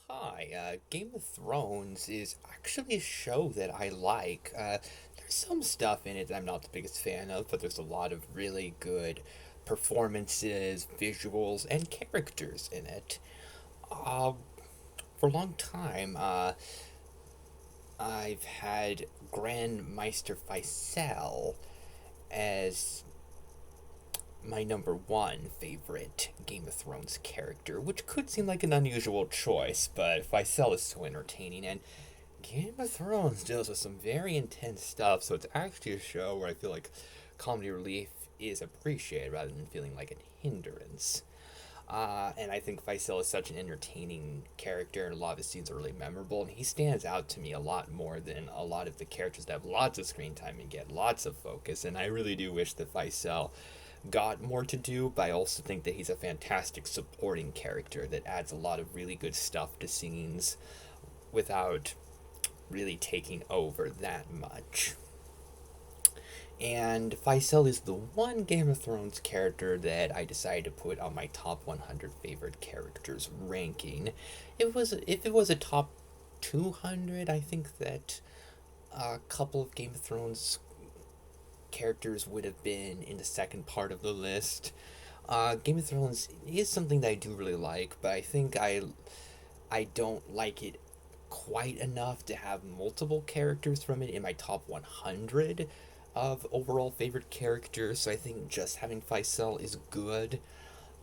Hi. Game of Thrones is actually a show that I like. There's some stuff in it that I'm not the biggest fan of, but there's a lot of really good performances, visuals, and characters in it. Uh, for a long time, I've had Grand Maester Pycelle as my number one favorite Game of Thrones character, which could seem like an unusual choice, but Pycelle is so entertaining, and Game of Thrones deals with some very intense stuff, so it's actually a show where I feel like comedy relief is appreciated rather than feeling like a hindrance. And I think Pycelle is such an entertaining character, and a lot of his scenes are really memorable, and he stands out to me a lot more than a lot of the characters that have lots of screen time and get lots of focus, and I really do wish that Pycelle got more to do, but I also think that he's a fantastic supporting character that adds a lot of really good stuff to scenes without really taking over that much. And Pycelle is the one Game of Thrones character that I decided to put on my top 100 favorite characters ranking. If it was a top 200, I think that a couple of Game of Thrones characters would have been in the second part of the list. Game of Thrones is something that I do really like, but I don't like it quite enough to have multiple characters from it in my top 100 of overall favorite characters. So I think just having Pycelle is good,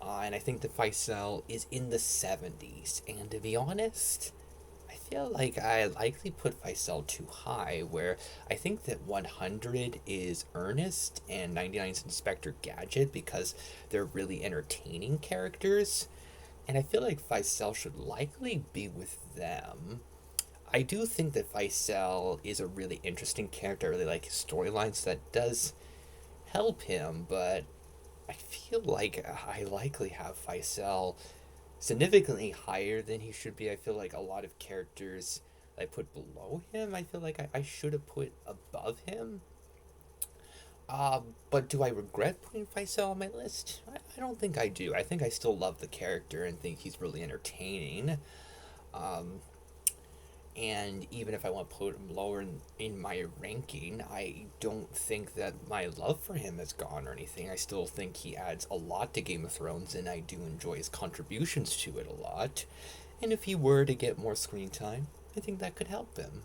and I think that Pycelle is in the 70s. And to be honest, I feel like I likely put Pycelle too high, where I think that 100 is Ernest and 99 is Inspector Gadget because they're really entertaining characters. And I feel like Pycelle should likely be with them. I do think that Pycelle is a really interesting character. I really like his storylines, so that does help him, but I feel like I likely have Pycelle significantly higher than he should be. I feel like a lot of characters I put below him, I feel like I should have put above him. But do I regret putting Pycelle on my list? I don't think I do. I think I still love the character and think he's really entertaining. Um, and even if I want to put him lower in my ranking, I don't think that my love for him has gone or anything. I still think he adds a lot to Game of Thrones, and I do enjoy his contributions to it a lot. And if he were to get more screen time, I think that could help him.